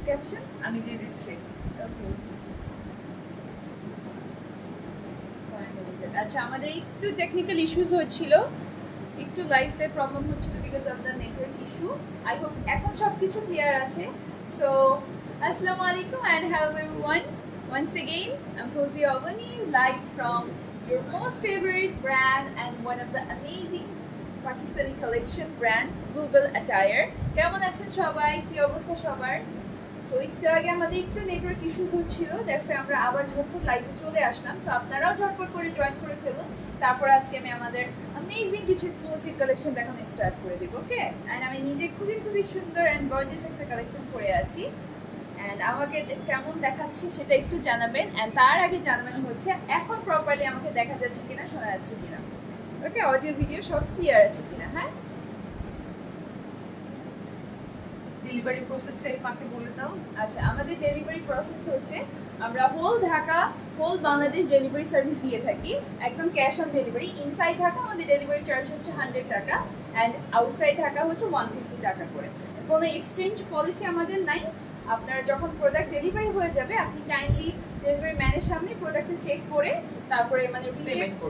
Caption আমি দিয়ে দিচ্ছি। আচ্ছা, আমাদের একটু টেকনিক্যাল ইস্যুস হচ্ছিল, একটু লাইফটাই প্রবলেম হচ্ছিল because of the network issue. I hope এখন সব কিছু ক্লিয়ার আছে। সো আসসালামু আলাইকুম and hello everyone, once again I'm Fawzia Avani, live from your most favorite brand and one of the amazing Pakistani collection brand Global Attire. কেমন আছেন সবাই, কি অবস্থা সবার? সো একটু আগে আমাদের একটু নেটওয়ার্ক ইস্যু হচ্ছিল, দ্যাটস আমরা আবার ঝটপট লাইভে চলে আসলাম। সো আপনারাও ঝটপট করে জয়েন করে ফেলুন। তারপর আজকে আমি আমাদের অ্যামেজিং কিছু এক্সক্লুসিভ কালেকশন দেখানো স্টার্ট করে দিব। ওকে, অ্যান্ড আমি নিজে খুবই খুবই সুন্দর অ্যান্ড গর্জিয়াস একটা কালেকশন পরে আছি, অ্যান্ড আমাকে কেমন দেখাচ্ছি সেটা একটু জানাবেন। অ্যান্ড তার আগে জানাবেন হচ্ছে এখন প্রপারলি আমাকে দেখা যাচ্ছে কিনা, শোনা যাচ্ছে কিনা, ওকে, অডিও ভিডিও সব ক্লিয়ার আছে কিনা। হ্যাঁ, ডেলিভারি প্রসেসটা এই ফাঁকে বলে দাও। আচ্ছা, আমাদের ডেলিভারি প্রসেস হচ্ছে আমরা whole Dhaka, whole Bangladesh delivery service দিয়ে থাকি, একদম cash on delivery. Inside Dhaka আমাদের ডেলিভারি চার্জ হচ্ছে 100 টাকা অ্যান্ড আউটসাইড ঢাকা হচ্ছে 150 টাকা করে। কোনো এক্সচেঞ্জ পলিসি আমাদের নাই। আপনার যখন প্রোডাক্ট ডেলিভারি হয়ে যাবে, আপনি কাইন্ডলি ডেলিভারি ম্যানের সামনে প্রোডাক্টটা চেক করে তারপরে মানে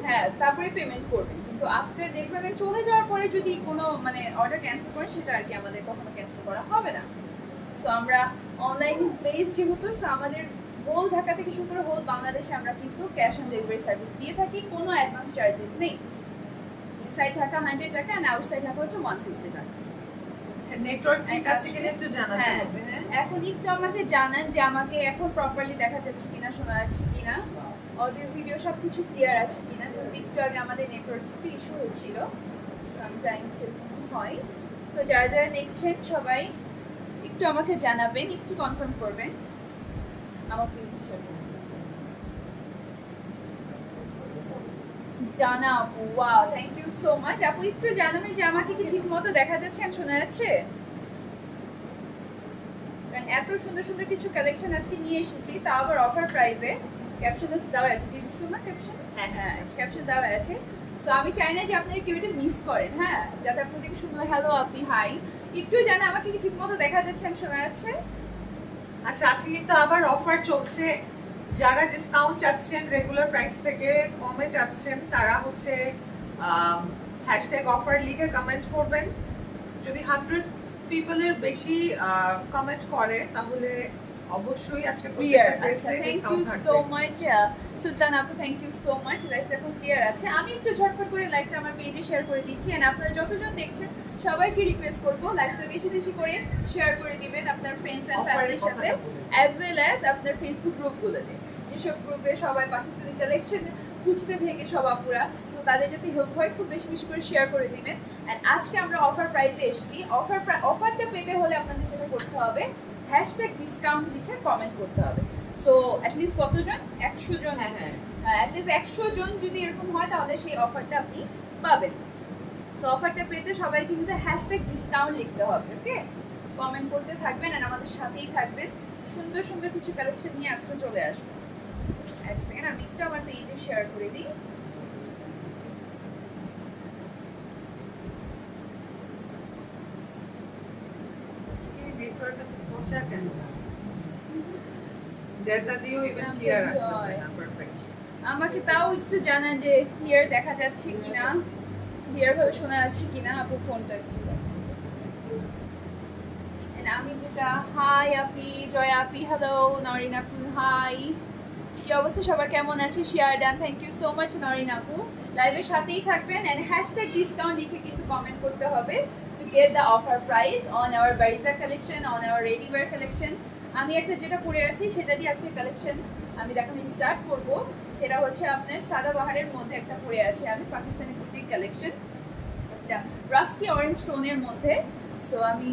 হ্যাঁ তারপরে পেমেন্ট করবেন। কিন্তু আফটার ডেলিভারি চলে যাওয়ার পরে যদি কোনো মানে অর্ডার ক্যান্সেল করে, সেটা আর কি আমাদের কখনো ক্যান্সেল করা হবে না। সো আমরা অনলাইন বেস যেহেতু, সো আমাদের হোল ঢাকা থেকে শুরু করে হোল বাংলাদেশে আমরা কিন্তু ক্যাশ অন ডেলিভারি সার্ভিস দিয়ে থাকি, কোনো অ্যাডভান্স চার্জেস নেই। ইনসাইড ঢাকা 100 টাকা অ্যান্ড আউটসাইড ঢাকা হচ্ছে 150 টাকা। আচ্ছা, নেটওয়ার্ক ঠিক আছে কিনা একটু জানাতে হবে। হ্যাঁ, এখন একটু আমাকে জানান যে আমাকে এখন প্রপারলি দেখা যাচ্ছে কিনা, শোনা যাচ্ছে কিনা, অডিও ভিডিও সবকিছু ক্লিয়ার আছে কিনা। যেহেতু একটু আগে আমাদের নেটওয়ার্ক একটু ইস্যু হচ্ছিল, সামটাইমস এরকম হয়। সো যারা যারা দেখছেন সবাই একটু আমাকে জানাবেন, একটু কনফার্ম করবেন আমার পেজে শেয়ার করবেন। ডানা আপু, wow, thank you so much. আপু একটু জানাবেন যে আমাকে কি ঠিক মতো দেখা যাচ্ছে আর শোনা যাচ্ছে? কারণ এত সুন্দর সুন্দর কিছু কালেকশন আজকে নিয়ে এসেছি, তাও আবার অফার প্রাইসে। ক্যাপশনও দেওয়া আছে, দিচ্ছো না ক্যাপশন? হ্যাঁ হ্যাঁ, ক্যাপশন দেওয়া আছে। সো আমি চাই না যে আপনারা কেউ এটা মিস করেন, হ্যাঁ, যাতে আপনাদেরকে শুনলো হ্যালো আপনি হাই একটু জানা আমাকে কি ঠিক মতো দেখা যাচ্ছে আর শোনা যাচ্ছে? আচ্ছা, আজকে কিন্তু আবার অফার চলছে। যারা ডিসকাউন্ট চাচ্ছেন, রেগুলার প্রাইস থেকে কমে চাচ্ছেন, তারা হচ্ছে হ্যাশট্যাগ অফার লিখে কমেন্ট করবেন। যদি 100 পিপলের বেশি কমেন্ট করে তাহলে অবশ্যই আজকে ক্লিয়ার। আচ্ছা, থ্যাংক ইউ সো মাচ সুলতান আপু, থ্যাংক ইউ সো মাচ। লাইভটা এখন ক্লিয়ার আছে। আমি একটু ঝটপট করে লাইভটা আমার পেজে শেয়ার করে দিচ্ছি, এন্ড আপনারা যতজন দেখছেন সবাইকে রিকোয়েস্ট করবো লাইভটা বেশি বেশি করে শেয়ার করে দিবেন আপনার ফ্রেন্ডস এন্ড ফ্যামিলির সাথে, অ্যাজ ওয়েল অ্যাজ আপনার ফেসবুক গ্রুপগুলোতে, যেসব গ্রুপে সবাই পাকিস্তানি কালেকশন খুঁজতে থেকে সব আপুরা, সো তাদের যাতে হেল্প হয় খুব বেশি বেশি করে শেয়ার করে দিবেন। অ্যান্ড আজকে আমরা অফার প্রাইসে এসেছি। অফারটা পেতে হলে আপনাদের যেটা করতে হবে, হ্যাশট্যাগ ডিসকাউন্ট লিখে কমেন্ট করতে হবে। সো অ্যাটলিস্ট কতজন? 100 জন। হ্যাঁ, অ্যাটলিস্ট 100 জন যদি এরকম হয় তাহলে সেই অফারটা আপনি পাবেন। সো অফারটা পেতে সবাইকে কিন্তু হ্যাশট্যাগ ডিসকাউন্ট লিখতে হবে। ওকে, কমেন্ট করতে থাকবেন আর আমাদের সাথেই থাকবেন। সুন্দর সুন্দর কিছু কালেকশন নিয়ে আজকে চলে আসবো। এক সেকেন্ড, আমি একটু আমার পেজে শেয়ার করে দিই। নেটওয়ার্কটা তো পৌঁছা কেন? ডেটা দিও ইভেন ক্লিয়ার আসছে না। পারফেক্ট। আমাকে তাও একটু জানান যে ক্লিয়ার দেখা যাচ্ছে কিনা, ক্লিয়ার ভাবে শোনা যাচ্ছে কিনা। আপু ফোনটা একটু, আমি যেটা, হাই আপি, জয় আপি, হ্যালো, নরিন আপু, হাই, কি অবস্থা সবার, কেমন আছে? Share done, thank you so much Norin আপু। লাইভের সাথেই থাকবেন এন্ড হ্যাশট্যাগ ডিসকাউন্ট লিখে কিন্তু কমেন্ট করতে হবে to get the offer price on our Bareeze collection, on our ready wear collection. আমি একটা যেটা পরে আছি সেটা দিয়ে আজকে কালেকশন আমি দেখানো স্টার্ট করব। সেটা হচ্ছে আপনার সাদাবাহারের মধ্যে একটা পরে আছে আমি, পাকিস্তানি বুটিক কালেকশন, একটা রাস্কি অরেঞ্জ টোনের মধ্যে। সো আমি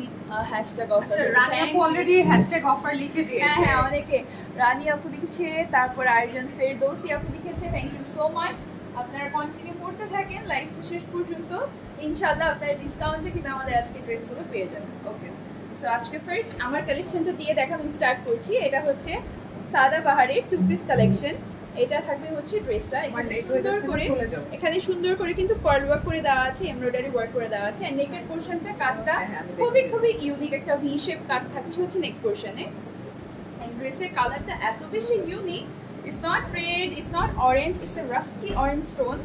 হ্যাশট্যাগ অফার, রানী আপু অলরেডি হ্যাশট্যাগ অফার লিখে দিয়েছে। হ্যাঁ, অনেকে রানী আপু লিখেছে, তারপর আরেকজন ফেরদৌসি আপু লিখেছে, থ্যাংক ইউ সো মাচ। আপনারা কন্টিনিউ করতে থাকেন লাইভটা শেষ পর্যন্ত, ইনশাআল্লাহ আপনারা ডিসকাউন্টে কিন্তু আমাদের আজকে ড্রেসগুলো পেয়ে যাবেন। ওকে, সো আজকে ফার্স্ট আমার কালেকশনটা দিয়ে দেখানো স্টার্ট করছি। এটা হচ্ছে সাদাবাহারের টু পিস কালেকশন, এটা থাকবে হচ্ছে ড্রেসটা আমার এখানে late হয়ে সুন্দর যাচ্ছে না, করে, চলে যাও। এখানে সুন্দর করে কিন্তু পার্ল ওয়ার্ক করে দেওয়া আছে, এমব্রয়ডারি ওয়ার্ক করে দেওয়া আছে। আর নেকের পোরশনটা কাটটা হ্যাঁ, আমি খুবই দেখি। খুবই ইউনিক একটা ভি শেপ কাট থাকছে হচ্ছে নেক পোরশনে। এন্ড ড্রেসের কালারটা এত বেশি unique, it's not red, it's not orange, it's a rusty orange tone.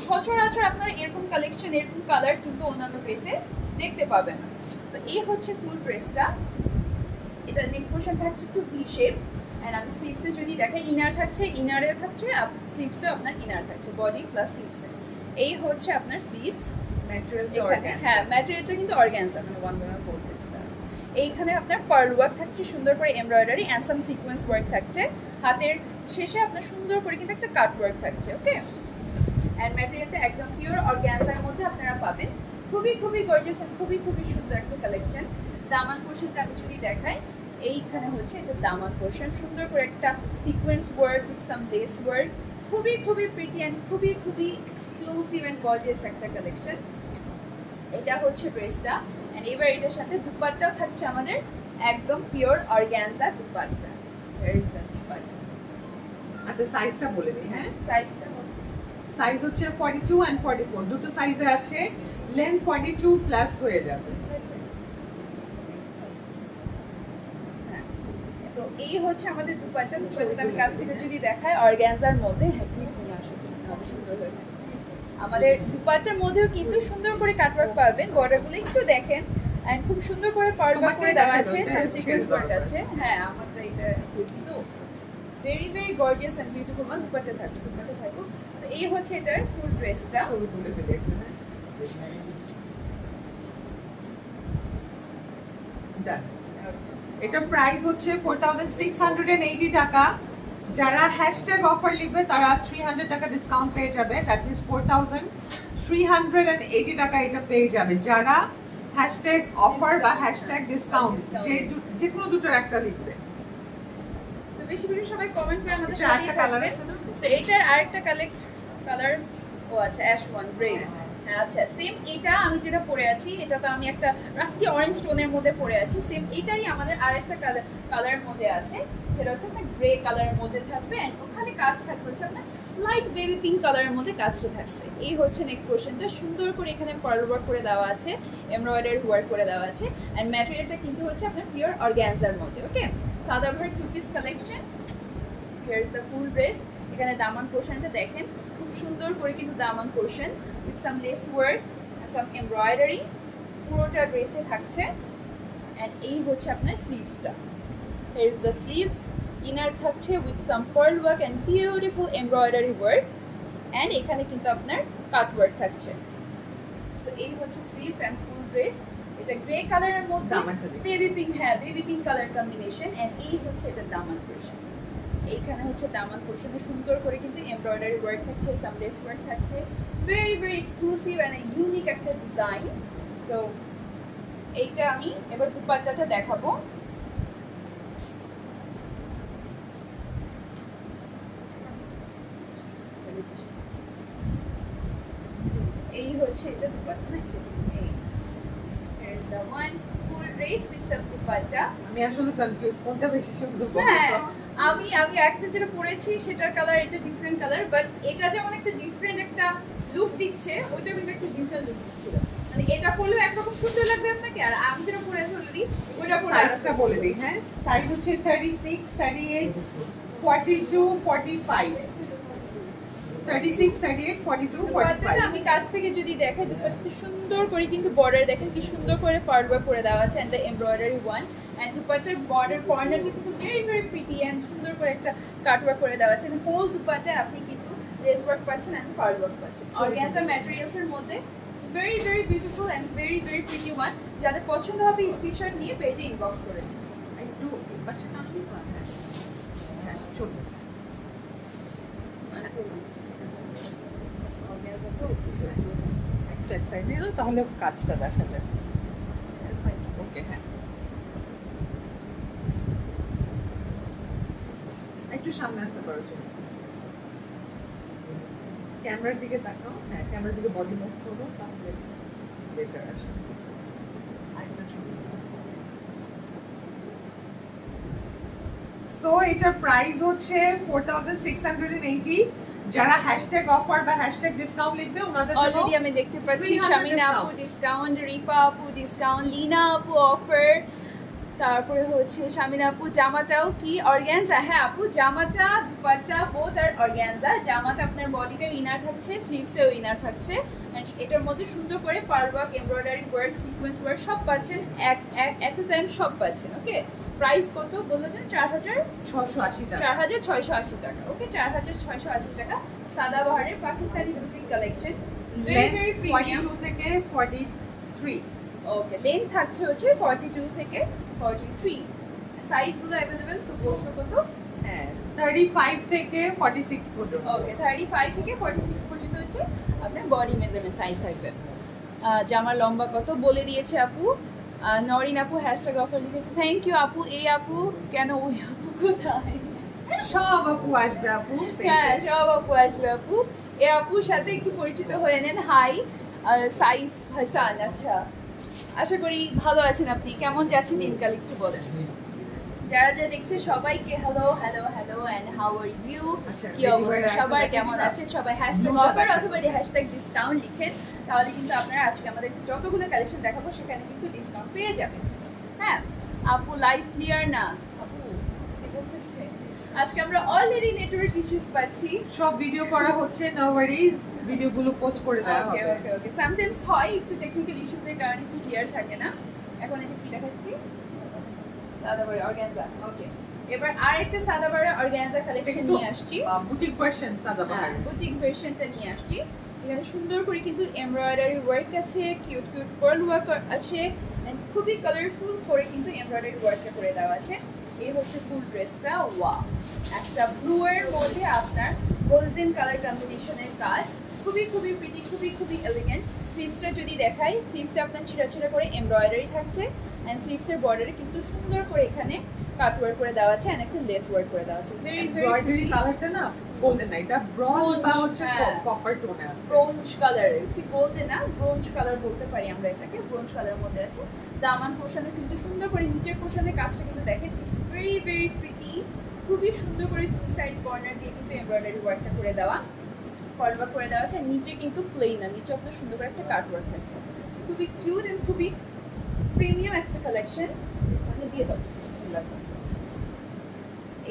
সচরাচর আপনারা এরকম কালেকশন, এরকম কালার কিন্তু অন্যান্য ড্রেসে দেখতে পাবেন না। সো এই হচ্ছে ফুল ড্রেসটা। এটা নেক পোরশন থাকছে একটু ভি শেপ। এন্ড আমি স্লিভসে যদি দেখাই, ইনার থাকছে, ইনারেও থাকছে, স্লিভসেও আপনার ইনার থাকছে, বডি প্লাস স্লিভসে। এই হচ্ছে আপনার স্লিভস। এখানে হ্যাঁ ম্যাটেরিয়ালটা কিন্তু অর্গানজা, মানে ওয়ান ওয়ান বলতেছি না। এইখানে আপনার পার্ল ওয়ার্ক থাকছে, সুন্দর করে embroidery and some sequence work থাকছে। হাতের শেষে আপনার সুন্দর করে কিন্তু একটা কাট ওয়ার্ক থাকছে, ওকে। এন্ড ম্যাটেরিয়ালটা একদম পিওর অর্গানজার মধ্যে আপনারা পাবেন। খুবই খুবই গর্জিয়াস এন্ড খুবই খুবই সুন্দর একটা কালেকশন। দামান পোরশনটা আমি যদি দেখাই, এইখানে হচ্ছে এটা দামান পোরশন, সুন্দর করে একটা sequence work with some lace work. খুবই খুবই প্রিটি এন্ড খুবই খুবই এক্সক্লুসিভ এন্ড গর্জিয়াস একটা কালেকশন। এটা হচ্ছে ড্রেসটা। এন্ড এবার এটার সাথে দুপাট্টাও থাকছে আমাদের একদম pure organza dupatta. Here is the dupatta. আচ্ছা সাইজটা বলে দিই। হ্যাঁ, সাইজটা সাইজ হচ্ছে 42 and 44 দুটো সাইজে আছে। লেন্থ 42 প্লাস হয়ে যাবে। তো এই হচ্ছে আমাদের দুপাট্টা। দুপাট্টা আমি কাছ থেকে যদি দেখাই, অর্গানজার মধ্যে, হ্যাঁ ক্লিপ নিয়ে আসো, তাহলে সুন্দর হয়ে থাকে। আমাদের দুপাট্টার মধ্যেও কিন্তু সুন্দর করে কাটওয়ার্ক পাবেন, বর্ডারগুলো একটু দেখেন এন্ড খুব সুন্দর করে পার্ল ওয়ার্ক করে দেওয়া আছে, সাম সিকোয়েন্স ওয়ার্ক আছে। হ্যাঁ আমারটা এটা কুর্তি তো very very gorgeous and beautiful. One dupatta থাকবে, দুপাট্টা থাকবে। সো এই হচ্ছে এটার ফুল ড্রেসটা। ছবি তুলে ফেলে একটু। Done. এটা প্রাইস হচ্ছে 4680 টাকা। যারা হ্যাশট্যাগ অফার লিখবে তারা 300 টাকা ডিসকাউন্ট পেয়ে যাবে। দ্যাট মিন্স 4380 টাকা এটা পেয়ে যাবে যারা হ্যাশট্যাগ অফার বা হ্যাশট্যাগ ডিসকাউন্ট যে কোনো দুটোর একটা লিখবে। সো বেশি বেশি সবাই কমেন্ট করে আমাদের এটা সাথে আরেকটা কালার আছে না? সো এইটার আরেকটা কালার, ও আচ্ছা অ্যাশ ওয়ান গ্রে। আচ্ছা সেম এটা আমি যেটা পরে আছি, এটা তো আমি একটা রাস্কি অরেঞ্জ টোনের মধ্যে পরে আছি। সেম এটারই আমাদের আরেকটা কালারের মধ্যে আছে, সেটা হচ্ছে আপনার গ্রে কালারের মধ্যে থাকবে এন্ড ওখানে কাজ থাকবে হচ্ছে আপনার লাইট বেবি পিঙ্ক কালারের মধ্যে কাজটা থাকছে। এই হচ্ছে নেক পোরশনটা, সুন্দর করে এখানে পার্ল ওয়ার্ক করে দেওয়া আছে, এমব্রয়ডারি ওয়ার্ক করে দেওয়া আছে এন্ড ম্যাটেরিয়ালটা কিন্তু হচ্ছে আপনার পিওর অর্গানজার মধ্যে, okay. Sadabahar two piece collection. Here is the full dress. এখানে দামান পোরশনটা দেখেন, খুব সুন্দর করে কিন্তু দামান portion with some lace work, some embroidery পুরোটা ড্রেসে থাকছে। এন্ড এই হচ্ছে আপনার স্লিভসটা। Here is the sleeves. Inner থাকছে with some pearl work and beautiful embroidery work and এখানে কিন্তু আপনার কাট ওয়ার্ক থাকছে। সো এই হচ্ছে স্লিভস এন্ড ফুল ড্রেস। এটা গ্রে কালারের মধ্যে বেবি পিঙ্ক, হ্যাঁ baby pink colour combination and এই হচ্ছে এটা দামান পোরশন। এইখানে হচ্ছে দামান পোরশনে সুন্দর করে কিন্তু এমব্রয়ডারি ওয়ার্ক থাকছে, সাম লেস ওয়ার্ক থাকছে, very very exclusive and unique একটা ডিজাইন। সো এইটা আমি এবার দুপাট্টাটা দেখাবো। এই হচ্ছে এটা দুপাট্টা, এই here is the one full dress with some dupatta. আমি আসলে কনফিউজ কোনটা বেশি সুন্দর। হ্যাঁ আমি একটা যেটা পরেছি সেটার কালার, এটা ডিফারেন্ট কালার, বাট এটা যেমন একটা ডিফারেন্ট একটা লুক দিচ্ছে, ওইটা কিন্তু একটা ডিফারেন্ট লুক দিচ্ছিল। মানে এটা পরলেও একরকম সুন্দর লাগবে আপনাকে, আর আমি যেটা পরেছি অলরেডি ওইটা পরে সাইজটা বলে দিই। হ্যাঁ সাইজ হচ্ছে 36, 38, 42, 45। 36, 38, 42, দুপাট্টাটা 45। আমি কাছ থেকে যদি দেখাই, দুপাট্টাটা সুন্দর করে কিন্তু বর্ডার দেখেন কি সুন্দর করে পার্ল ওয়ার্ক করে দেওয়া আছে and the embroidery one and দুপাট্টার বর্ডার কর্নারটা কিন্তু ভেরি ভেরি প্রিটি এন্ড সুন্দর করে একটা কাট ওয়ার্ক করে দেওয়া আছে। হোল দুপাট্টায় আপনি কিন্তু লেস ওয়ার্ক পাচ্ছেন এন্ড পার্ল ওয়ার্ক পাচ্ছেন। অর্গানজা ম্যাটেরিয়ালস এর মধ্যে very very beautiful and very very pretty one. যাদের পছন্দ হবে স্ক্রিনশট নিয়ে পেজে ইনবক্স করে দিন। একটু এই পাশে কাটবি। হ্যাঁ ছোট একটা সাইড নিয়ে নাও, তাহলে কাজটা দেখা যায়। ওকে হ্যাঁ একটু সামনে আসতে পারো, ক্যামেরার দিকে তাকাও। হ্যাঁ ক্যামেরার দিকে বডি মুভ করো, তাহলে বেটার আসে। আরেকটা ছবি। সো সো এটার প্রাইস হচ্ছে 4680। যারা হ্যাশট্যাগ অফার বা হ্যাশট্যাগ ডিসকাউন্ট লিখবে ওনাদের জন্য অলরেডি আমি দেখতে পাচ্ছি 300 শামিনা আপু discount। ডিসকাউন্ট, রিপা আপু ডিসকাউন্ট, লিনা আপু অফার, তারপরে হচ্ছে শামিনা আপু জামাটাও কি অর্গানজা? হ্যাঁ আপু, জামাটা দুপাট্টা বোথ আর অর্গানজা। জামাটা আপনার বডিতেও ইনার থাকছে, স্লিভসেও ইনার থাকছে, and এটার মধ্যে সুন্দর করে pearl work, embroidery work, sequence work সব পাচ্ছেন, এট এ টাইম সব পাচ্ছেন। ওকে, প্রাইস কত বলেছেন? 4680 টাকা। 4680 টাকা। ওকে, 4680 টাকা। সাদাবাহারের Pakistani boutique collection, very length very premium. 42 থেকে 43। ওকে, লেন্থ থাকছে হচ্ছে 42 থেকে 43। সাইজগুলো অ্যাভেলেবেল তো বলছো কত? হ্যাঁ 35 থেকে 46 পর্যন্ত। ওকে, 35 থেকে 46 পর্যন্ত হচ্ছে আপনার বডি মেজারমেন্ট সাইজ থাকবে। জামার লম্বা কত বলে দিয়েছে আপু। নরিন আপু হ্যাশট্যাগ অফার লিখেছে, থ্যাংক ইউ আপু। এই আপু কেন, ওই আপু কোথায়? সব আপু আসবে আপু। হ্যাঁ, সব আপু আসবে আপু। এই আপুর সাথে একটু পরিচিত হয়ে নেন। হাই, সাইফ হাসান। আচ্ছা, আশা করি ভালো আছেন আপনি। কেমন যাচ্ছে দিনকাল একটু বলেন। যারা যারা দেখছে সবাইকে hello hello hello and how are you, আচ্ছা, কি অবস্থা সবার, কেমন আছেন সবাই? হ্যাশট্যাগ অফার অথবা হ্যাশট্যাগ ডিসকাউন্ট লিখেন, তাহলে কিন্তু আপনারা আজকে আমাদের যতগুলো কালেকশন দেখাবো সেখানে কিন্তু ডিসকাউন্ট পেয়ে যাবেন। হ্যাঁ আপু, লাইভ ক্লিয়ার না আপু, কি বলতেছে? আজকে আমরা অলরেডি নেটওয়ার্ক ইস্যুস পাচ্ছি। সব ভিডিও করা হচ্ছে, নো ওয়ারিজ, ভিডিওগুলো পোস্ট করে দেওয়া ওকে হবে। ওকে ওকে, সামটাইমস হয় একটু টেকনিক্যাল ইস্যুস এর কারণে একটু ক্লিয়ার থাকে না। এখন এটা কি দেখাচ্ছি? সাদাবারে অর্গানজা। ওকে, এবার আরেকটা সাদাবারে অর্গানজা কালেকশন নিয়ে আসছি। Boutique version Sadabahar. বুটিক ভার্সনটা নিয়ে আসছি। এখানে সুন্দর করে কিন্তু এমব্রয়ডারি ওয়ার্ক আছে, কিউট কিউট পার্ল ওয়ার্ক আছে, এন্ড খুবই কালারফুল করে কিন্তু এমব্রয়ডারি ওয়ার্কটা করে দেওয়া আছে। এই হচ্ছে ফুল ড্রেসটা। ওয়াও, একটা ব্লু এর মধ্যে আপনার গোল্ডেন কালার কম্বিনেশনের কাজ, খুবই খুবই প্রিটি, খুবই খুবই এলিগেন্ট। স্লিভসটা যদি দেখাই, স্লিভসে আপনার ছিঁড়া ছিঁড়া করে এমব্রয়ডারি থাকছে, এন্ড স্লিভসের বর্ডারে কিন্তু সুন্দর করে এখানে কাট ওয়ার্ক করে দেওয়া আছে, এন্ড একটা লেস ওয়ার্ক করে দেওয়া আছে। ভেরি ভেরি এমব্রয়ডারি কালারটা না গোল্ডেন না, এটা ব্রোঞ্জ বা হচ্ছে হ্যাঁ। কপার টোনে আছে। ব্রোঞ্জ কালার, ঠিক গোল্ডেন না, ব্রোঞ্জ কালার বলতে পারি আমরা এটাকে, ব্রোঞ্জ কালারের মধ্যে আছে। দামান পোর্শনে কিন্তু সুন্দর করে, নিচের পোর্শনের কাজটা কিন্তু দেখেন, ইটস ভেরি ভেরি প্রিটি, খুবই সুন্দর করে টু সাইড কর্নার দিয়ে কিন্তু এমব্রয়ডারি ওয়ার্কটা করে দেওয়া, পার্ল ওয়ার্ক করে দেওয়া আছে। নিচে কিন্তু প্লেন না, নিচে আপনার সুন্দর করে একটা কাট ওয়ার্ক থাকছে, খুবই কিউট এন্ড খুবই প্রিমিয়াম একটা কালেকশন। মানে দিয়ে দাও,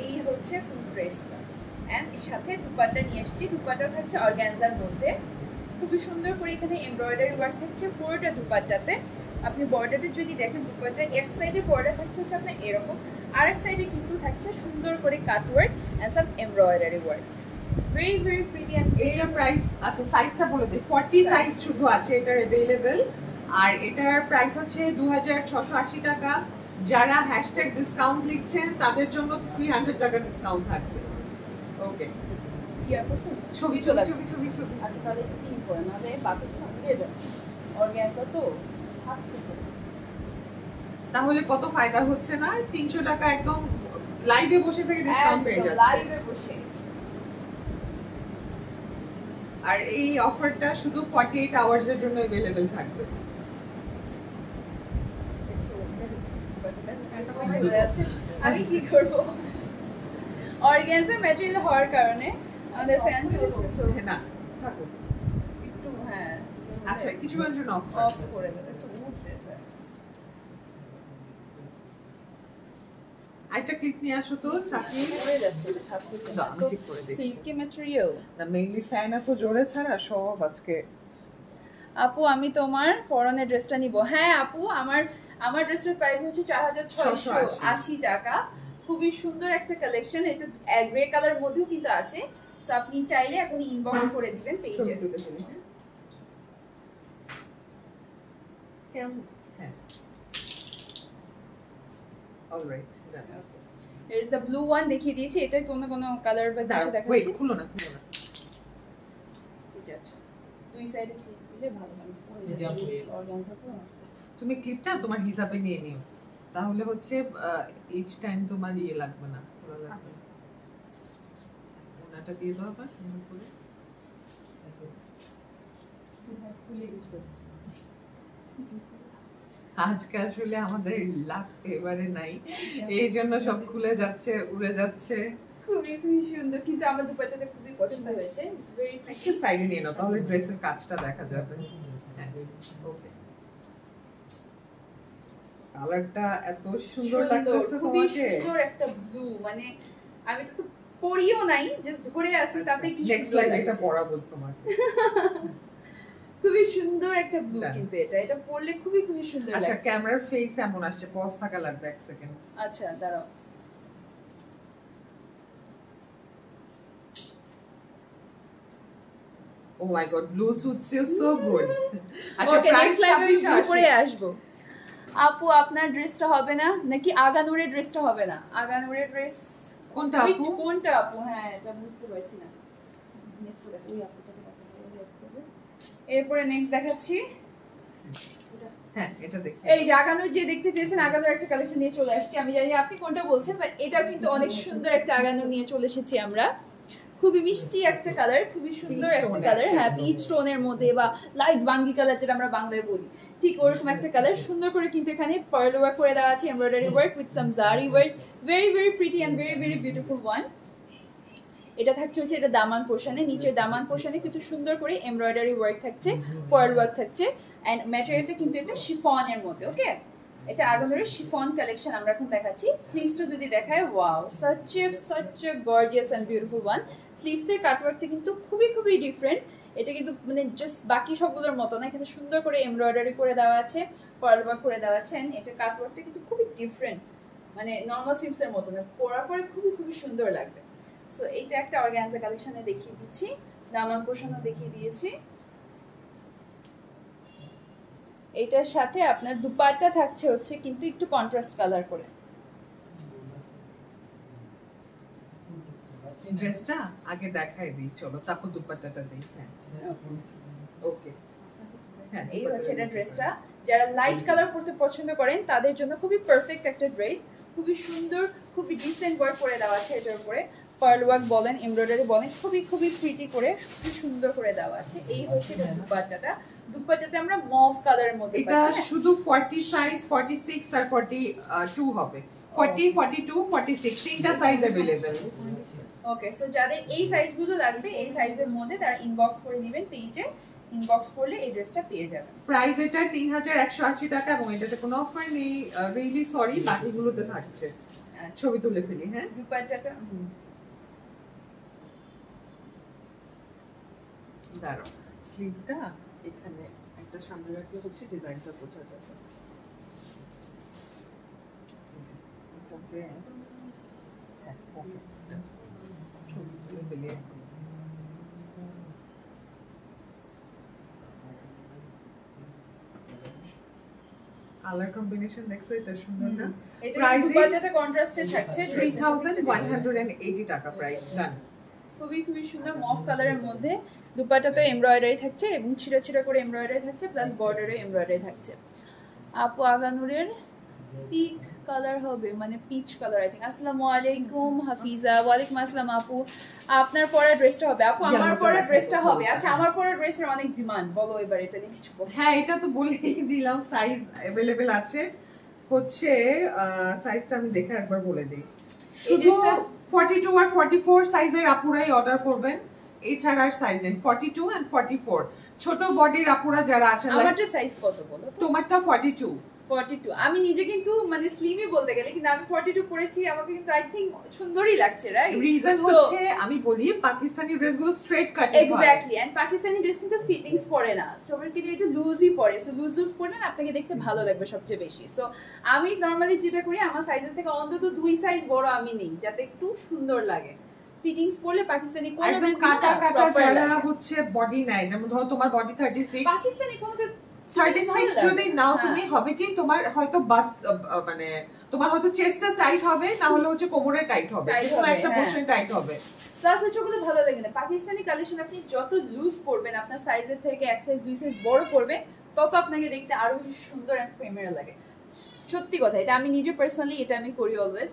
এই হচ্ছে ফুল ড্রেসটা, এন্ড এর সাথে দুপাট্টা নিয়ে এসেছি। দুপাট্টা থাকছে অর্গানজার মধ্যে, খুবই সুন্দর করে এখানে এমব্রয়ডারি ওয়ার্ক থাকছে পুরোটা দুপাট্টাতে। আপনি বর্ডারটা যদি দেখেন, দুপাট্টার এক সাইডে বর্ডার থাকছে হচ্ছে আপনার এরকম, আর এক সাইডে কিন্তু থাকছে সুন্দর করে cut work and some embroidery work. Very very pretty and এটার প্রাইস, আচ্ছা সাইজটা বলে দিই, 40 সাইজ শুধু আছে এটার अवेलेबल, আর এটার প্রাইস হচ্ছে 2680 টাকা। যারা হ্যাশট্যাগ ডিসকাউন্ট লিখছেন তাদের জন্য 300 টাকা ডিসকাউন্ট থাকবে। ওকে, ইয়া করছেন ছবি চলে ছবি ছবি ছবি। আচ্ছা, তাহলে একটু পিন করে, নাহলে বাতাসে না উড়ে যাচ্ছে। অর্গানজা তো থাকতেছে। তাহলে কত ফায়দা হচ্ছে না? 300 টাকা একদম লাইভে বসে থেকে ডিসকাউন্ট পেয়ে যাচ্ছে। লাইভে বসে। আর এই অফারটা শুধু 48 আওয়ার্স এর জন্য अवेलेबल থাকবে। আমি কি করবো? অর্গানজা ম্যাটেরিয়াল হওয়ার কারণে আমাদের ফ্যান চলছে, সো না থাকো একটু হ্যাঁ। আচ্ছা কিছুক্ষণ জন্য অফ অফ করে দেবে, সো উঠতেছে। আরেকটা ক্লিপ নিয়ে আসো তো সাকি। হয়ে যাচ্ছে, এটা থাকতেছে না। আমি ঠিক করে দিচ্ছি। Silky material. না মেইনলি ফ্যান এত জোরে ছাড়া সব আজকে। আপু আমি তোমার পরনের ড্রেসটা নিব। হ্যাঁ আপু, আমার ড্রেসটার প্রাইস হচ্ছে 4680 টাকা। খুবই সুন্দর একটা কালেকশন, এটা গ্রে কালার মধ্যেও কিন্তু আছে, সো আপনি চাইলে এখন ইনবক্স করে দিবেন পেজে। কেমন? হ্যাঁ alright. There is the blue one দেখিয়ে দিয়েছি, এটা কোন কালার বা কিছু ওয়েট দেখাচ্ছি। খুলো না খুলো না। ঠিক আছে, দুই সাইডে ক্লিপ দিলে ভালো হয়। অর্গানজা তো আসছে। তুমি ক্লিপটা তোমার হিসাবে নিয়ে নিও, তাহলে হচ্ছে ইচ টাইম তোমার ইয়ে লাগবে না, খোলা লাগবে। আচ্ছা। ওনাটা দিয়ে দাও আবার সুন্দর করে। খুলে গেছে। আজকে আসলে আমাদের লাক এবারে নাই, এই জন্য সব খুলে যাচ্ছে, উড়ে যাচ্ছে। খুবই খুবই সুন্দর, কিন্তু আমার দুপাট্টাটা খুবই পছন্দ হয়েছে। ইটস ভেরি একটু সাইডে নিয়ে নাও, তাহলে ড্রেসের কাজটা দেখা যাবে। হ্যাঁ, ওকে। কালারটা এত সুন্দর লাগতেছে খুবই তোমাকে। সুন্দর একটা ব্লু, মানে আমি তো পরিও নাই, জাস্ট ধরে আছে, তাতে কি নেক্সট সুন্দর লাইন এটা লাগছে। পরাবো তোমাকে। খুবই সুন্দর একটা ব্লু, কিন্তু এটা পরলে খুবই খুবই সুন্দর লাগবে। আচ্ছা, ক্যামেরার ফেস এমন আসছে, পজ থাকা লাগবে এক সেকেন্ড। আচ্ছা দাঁড়াও। Oh my god, blue suits you so good. আচ্ছা, ওকে, প্রাইস নেক্সট লাইভে 2680 পরে আসবো। আপু আপনার ড্রেসটা হবে না নাকি আগানুরের ড্রেসটা হবে না? আগানুরের ড্রেস কোনটা আপু? কোনটা আপু? হ্যাঁ, এটা বুঝতে পারছি না। নেক্সট দেখো, ওই আপুটাকে দেখাবো। এরপরে নেক্সট দেখাচ্ছি। হ্যাঁ, এটা দেখি। এই যে আগানুর যে দেখতে চেয়েছেন, আগানুর একটা কালেকশন নিয়ে চলে আসছি। আমি জানি আপনি কোনটা বলছেন, বাট এটা কিন্তু অনেক সুন্দর একটা আগানুর নিয়ে চলে এসেছি আমরা। খুবই মিষ্টি একটা কালার, খুবই সুন্দর একটা কালার। হ্যাঁ, পিচ টোনের মধ্যে বা লাইট বাঙ্গি কালার যেটা আমরা বাংলায় বলি, ঠিক ওরকম একটা কালার। সুন্দর করে কিন্তু এখানে পার্ল ওয়ার্ক করে দেওয়া আছে, এমব্রয়ডারি ওয়ার্ক উইথ সাম জারি work. Very very pretty and very very beautiful one. এটা থাকছে হচ্ছে এটা দামান পোর্শনে, নিচের দামান পোর্শনে কিন্তু সুন্দর করে এমব্রয়ডারি ওয়ার্ক থাকছে, পার্ল ওয়ার্ক থাকছে, এন্ড ম্যাটেরিয়ালটা কিন্তু এটা শিফনের মধ্যে। ওকে, এটা আগানুরের শিফন কালেকশন আমরা এখন দেখাচ্ছি। স্লিভসটা যদি দেখায়, wow, such a gorgeous and beautiful one. স্লিভসের কাটওয়ার্কটা কিন্তু খুবই খুবই ডিফারেন্ট। এটা কিন্তু মানে জাস্ট বাকি সবগুলোর মতো না, কিন্তু সুন্দর করে এমব্রয়ডারি করে দেওয়া আছে, পার্ল ওয়ার্ক করে দেওয়া আছে, এন্ড এটা কাটওয়ার্কটা কিন্তু খুবই ডিফারেন্ট, মানে নর্মাল স্লিভসের মতো না, পরার পরে খুবই খুবই সুন্দর লাগবে। সো এইটা একটা অর্গানজা কালেকশনে দেখিয়ে দিচ্ছি, দামান পোর্শনও দেখিয়ে দিয়েছি। এটার সাথে আপনার দুপাট্টা থাকছে হচ্ছে কিন্তু একটু কন্ট্রাস্ট কালার করে। ড্রেসটা আগে দেখাই দিই, চলো, তারপর দুপাট্টাটা দিই। হ্যাঁ, ওকে। হ্যাঁ, এই হচ্ছে এটা ড্রেসটা। যারা লাইট কালার পরতে পছন্দ করেন তাদের জন্য খুবই পারফেক্ট একটা ড্রেস। খুবই সুন্দর, খুবই ডিসেন্ট ওয়ার্ক করে দেওয়া আছে এটার উপরে, পার্ল ওয়ার্ক বলেন, এমব্রয়ডারি বলেন, খুবই খুবই প্রিটি করে, খুবই সুন্দর করে দেওয়া আছে। এই হচ্ছে এটা দুপাট্টাটা। দুপাট্টাটা আমরা মভ কালারের মধ্যে এটা পাচ্ছি। শুধু 40 সাইজ, 46 আর 42 হবে। 40, 42, 46 তিনটা সাইজ अवेलेबल। ওকে, সো যাদের এই সাইজগুলো লাগবে, এই সাইজের মধ্যে তারা ইনবক্স করে নেবেন পেজে। ইনবক্স করলে এই ড্রেসটা পেয়ে যাবেন। প্রাইস এটা 3180 টাকা, এবং এটাতে কোনো অফার নেই। রিয়েলি সরি, বাকিগুলোতে থাকছে। ছবি তুলে ফেলি। হ্যাঁ, দুপাট্টাটা দাঁড়াও, স্লিভটা এখানে একটা সামনে রাখলে হচ্ছে ডিজাইনটা বোঝা যাবে। হ্যাঁ, ওকে, ছবি তুলে ফেলি। কালার কম্বিনেশন দেখছো, এটা সুন্দর না? এটা প্রাইস দুপাট্টাটা কন্ট্রাস্টে থাকছে, 3180 টাকা প্রাইস। ডান। খুবই খুবই সুন্দর মফ কালারের মধ্যে। দুপাট্টাতে এমব্রয়ডারি থাকছে এবং ছিটা ছিটা করে এমব্রয়ডারি থাকছে, প্লাস বর্ডারে এমব্রয়ডারি থাকছে। আপু আগানুরের পিক কালার হবে, মানে পিচ কালার আই থিঙ্ক। আসসালামু আলাইকুম হাফিজা। ওয়ালাইকুম আসসালাম আপু, আপনার পরা ড্রেসটা হবে? আপু আমার পরা ড্রেসটা হবে। আচ্ছা, আমার পরা ড্রেসের অনেক ডিমান্ড, বলো এবার এটা নিয়ে কিছু বলো। হ্যাঁ, এটা তো বলেই দিলাম, সাইজ अवेलेबल আছে। হচ্ছে সাইজটা আমি দেখে একবার বলে দিই। শুধু 42 আর 44 সাইজের আপুরাই অর্ডার করবেন, এছাড়া আর সাইজ নেই। 42 এন্ড 44 ছোট বডির আপুরা যারা আছেন। আমারটা সাইজ কত বলো? তোমারটা 42। 42। আমি নিজে কিন্তু মানে স্লিমই বলতে গেলে, কিন্তু আমি 42 পরেছি, আমাকে কিন্তু আই থিংক সুন্দরই লাগছে, রাইট? রিজন হচ্ছে আমি বলি পাকিস্তানি ড্রেসগুলো স্ট্রেট কাট হয়। এক্স্যাক্টলি, এন্ড পাকিস্তানি ড্রেস কিন্তু ফিটিংস পড়ে না, সবার কিন্তু একটু লুজই পড়ে। সো লুজ লুজ পড়লে না আপনাকে দেখতে ভালো লাগবে সবচেয়ে বেশি। সো আমি নরমালি যেটা করি, আমার সাইজের থেকে অন্তত 2 সাইজ বড় আমি নেই, যাতে একটু সুন্দর লাগে। ফিটিংস পড়লে পাকিস্তানি কোন ড্রেস কাটা কাটা যারা হচ্ছে বডি নাই, যেমন ধরো তোমার বডি 36, পাকিস্তানি কোন 36 যদি নাও তুমি, হবে কি তোমার হয়তো বাস মানে তোমার হয়তো চেস্টটা টাইট হবে, না হলে হচ্ছে কোমরে টাইট হবে, কোনো একটা পোরশন টাইট হবে। প্লাস হচ্ছে ওগুলো ভালো লাগে না। পাকিস্তানি কালেকশন আপনি যত লুজ পরবেন, আপনার সাইজের থেকে 1 সাইজ 2 সাইজ বড় পরবে, তত আপনাকে দেখতে আরো বেশি সুন্দর এন্ড প্রিমিয়ার লাগে। সত্যি কথা, এটা আমি নিজে পার্সোনালি এটা আমি করি অলওয়েজ,